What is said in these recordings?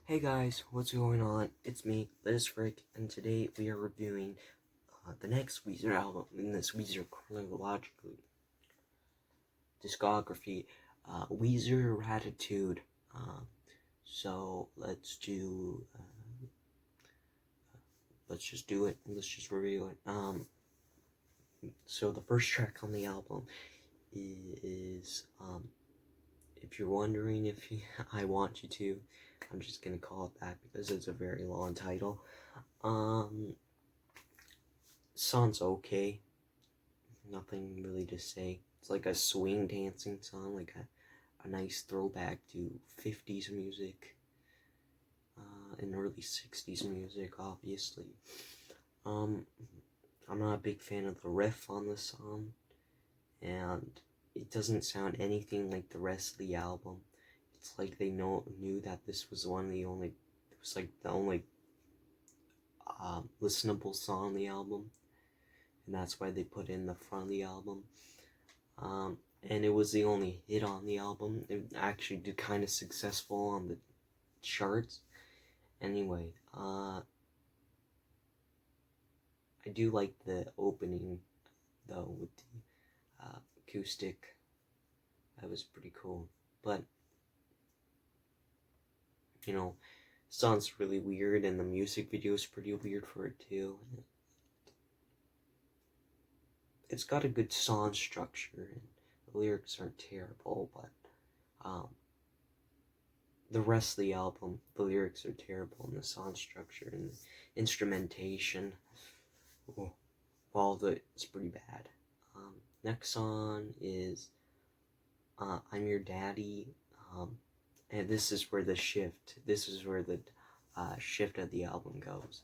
Hey guys, what's going on? It's me, Liz Frick, and today we are reviewing the next Weezer album in this Weezer chronological discography, Weezer Raditude. So let's just do it. Let's just review it. So the first track on the album is if you're wondering if I want you to, I'm just gonna call it that because it's a very long title. Song's okay. Nothing really to say. It's like a swing dancing song, like a nice throwback to 50s music and early 60s music, obviously. I'm not a big fan of the riff on the song, and it doesn't sound anything like the rest of the album. It's like they knew that this was the only listenable song on the album, and that's why they put it in the front of the album. And it was the only hit on the album. It actually did kind of successful on the charts. Anyway, I do like the opening though with the acoustic. That was pretty cool. But you know, sounds really weird, and the music video is pretty weird for it too. It's got a good song structure, and the lyrics aren't terrible, but the rest of the album, the lyrics are terrible, and the song structure and the instrumentation, it's pretty bad. Next song is I'm Your Daddy, and this is where the shift of the album goes.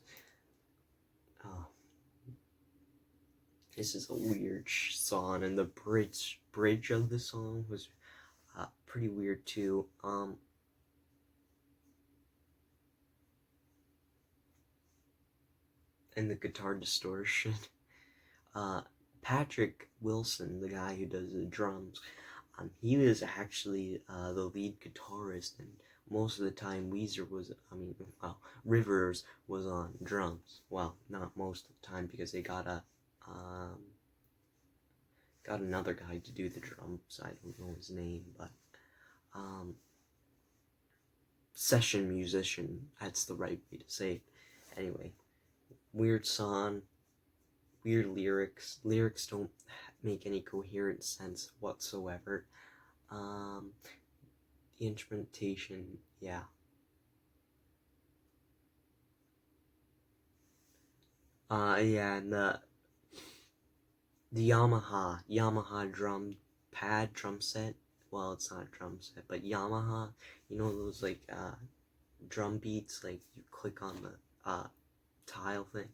This is a weird song, and the bridge of the song was pretty weird too. And the guitar distortion. Patrick Wilson, the guy who does the drums, he was actually the lead guitarist, and most of the time Rivers was on drums. Well, not most of the time, because they got another guy to do the drums. I don't know his name, but session musician, that's the right way to say it. Anyway, weird song, weird lyrics. Lyrics don't make any coherent sense whatsoever. The instrumentation, yeah. And the Yamaha drum set. Well, it's not a drum set, but Yamaha, you know those drum beats, like you click on the tile thing.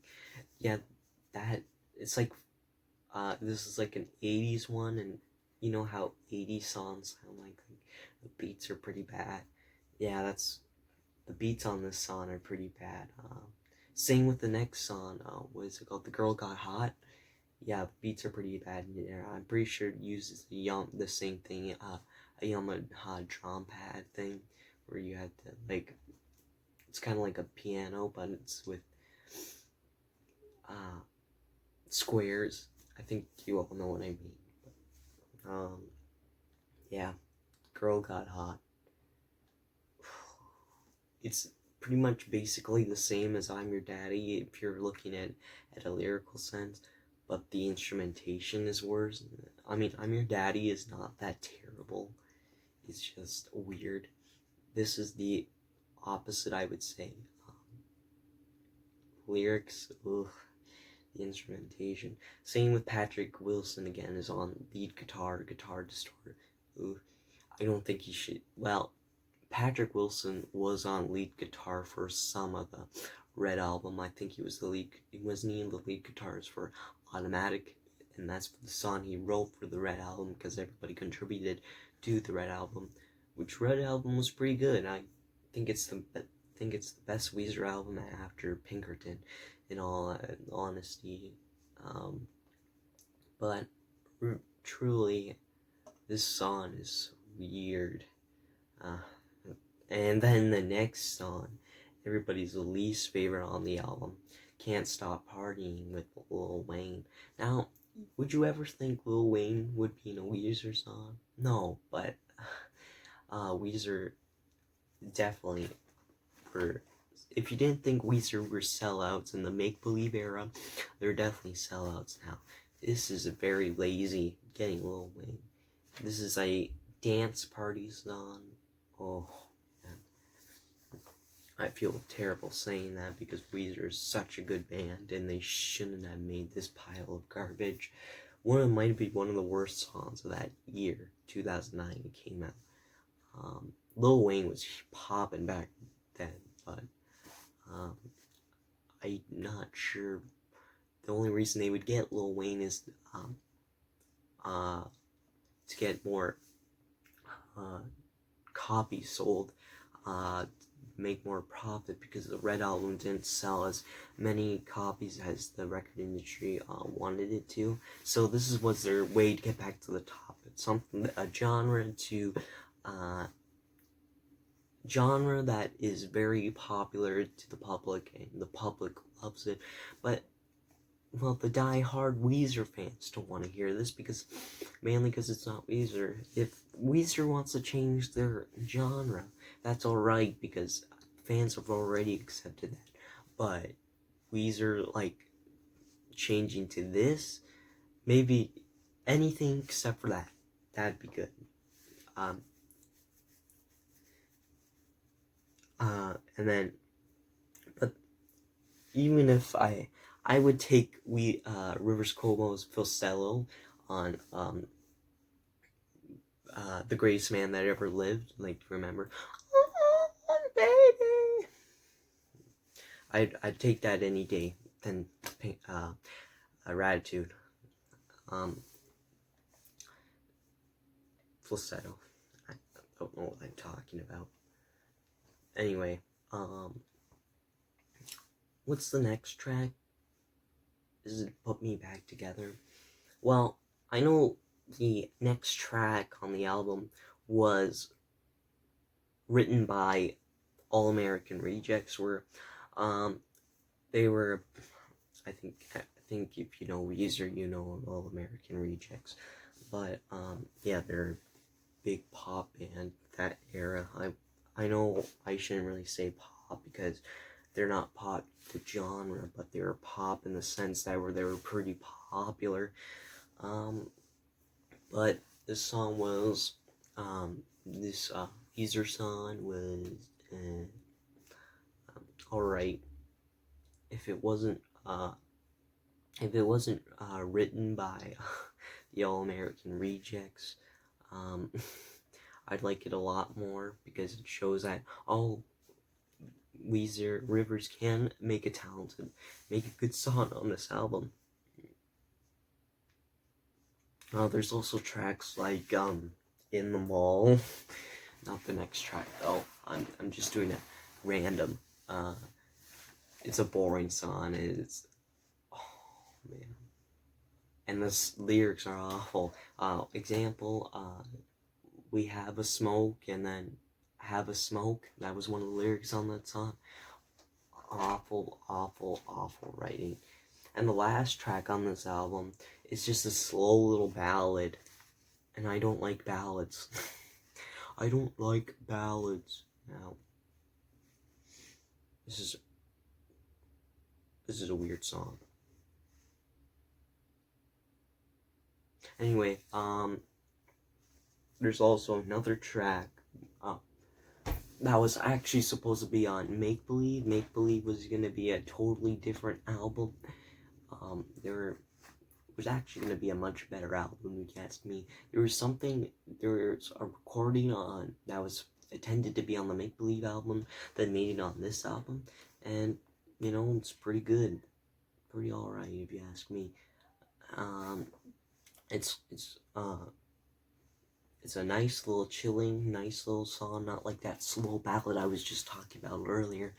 Yeah, that it's like this is like an 80s one, and you know how 80s songs sound like the beats are pretty bad. Yeah, the beats on this song are pretty bad. Same with the next song. What is it called? The Girl Got Hot. Yeah, the beats are pretty bad in there. I'm pretty sure it uses the same thing, a Yamaha drum pad thing, where you had to it's kind of like a piano, but it's with squares. I think you all know what I mean. Yeah, Girl Got Hot. It's pretty much basically the same as I'm Your Daddy if you're looking at a lyrical sense, but the instrumentation is worse. I mean, I'm Your Daddy is not that terrible. It's just weird. This is the opposite, I would say. Lyrics, ugh. The instrumentation. Same with Patrick Wilson again, is on lead guitar distorted. Ugh. I don't think he should. Well, Patrick Wilson was on lead guitar for some of the Red album. I think he was wasn't he the lead guitarist for Automatic, and that's the song he wrote for the Red album, because everybody contributed to the Red album, which Red album was pretty good. I think it's the best Weezer album after Pinkerton, in all honesty. But truly, this song is weird. And then the next song, everybody's least favorite on the album, Can't Stop Partying with Lil Wayne. Now, would you ever think Lil Wayne would be in a Weezer song? No, but Weezer definitely were. If you didn't think Weezer were sellouts in the make-believe era, they're definitely sellouts now. This is a very lazy getting Lil Wayne. This is a dance party song. Oh, man. I feel terrible saying that because Weezer is such a good band and they shouldn't have made this pile of garbage. Might be one of the worst songs of that year, 2009, it came out. Lil Wayne was popping back then, but I'm not sure. The only reason they would get Lil Wayne is to get more copies sold, make more profit, because the Red Album didn't sell as many copies as the record industry wanted it to. So this was their way to get back to the top. It's a genre that is very popular to the public, and the public loves it. But well, the die-hard Weezer fans don't want to hear this mainly because it's not Weezer. If Weezer wants to change their genre, that's alright, because fans have already accepted that. But Weezer, changing to this, maybe anything except for that, that'd be good. And then, but even if I would take Rivers Cuomo's Philcello on The Greatest Man That Ever Lived. Remember, baby. I'd take that any day than Raditude. Falsetto. I don't know what I'm talking about. Anyway, what's the next track? Does it put me back together? Well, I know the next track on the album was written by All American Rejects, where they were, I think if you know Weezer, you know All American Rejects. But yeah, they're a big pop band that era. I know I shouldn't really say pop because they're not pop the genre, but they were pop in the sense that they were pretty popular. But this song was this Weezer song was alright. If it wasn't written by the All American Rejects, I'd like it a lot more, because it shows that Weezer Rivers can make a good song on this album. There's also tracks like In the Mall. Not the next track though. I'm just doing it random. It's a boring song. It's man. And the lyrics are awful. Example, we have a smoke, and then have a smoke. That was one of the lyrics on that song. Awful, awful, awful writing. And the last track on this album is just a slow little ballad. And I don't like ballads. I don't like ballads. Now, this is a weird song. Anyway, there's also another track that was actually supposed to be on Make Believe. Make Believe was going to be a totally different album. There was actually going to be a much better album, if you ask me. There was a recording on that was intended to be on the Make Believe album that made it on this album, and it's pretty good, pretty alright if you ask me. It's a nice little chilling, nice little song, not like that slow ballad I was just talking about earlier.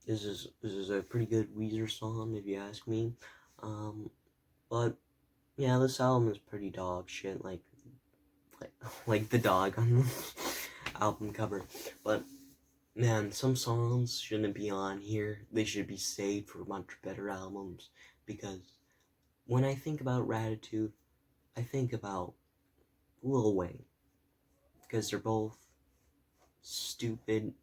This is a pretty good Weezer song, if you ask me. But yeah, this album is pretty dog shit. like the dog on the album cover. But man, some songs shouldn't be on here. They should be saved for much better albums, because when I think about Raditude, I think about Lil Wayne, because they're both stupid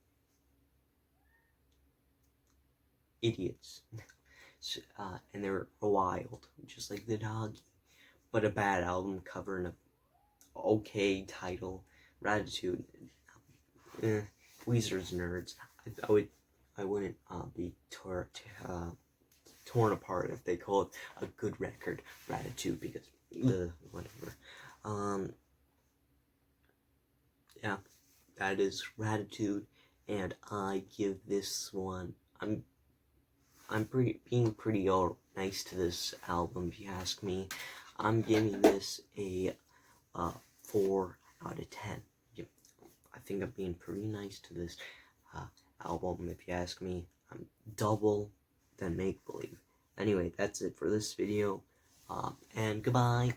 idiots. And they're wild, just like the dog, but a bad album cover and a okay title. Raditude, Weezer's nerds. I wouldn't be torn apart if they call it a good record, Raditude, because whatever. Yeah, that is Raditude, and I give this one. I'm being pretty nice to this album, if you ask me. I'm giving this a 4 out of 10. I think I'm being pretty nice to this album, if you ask me. I'm double than make believe. Anyway, that's it for this video, and goodbye.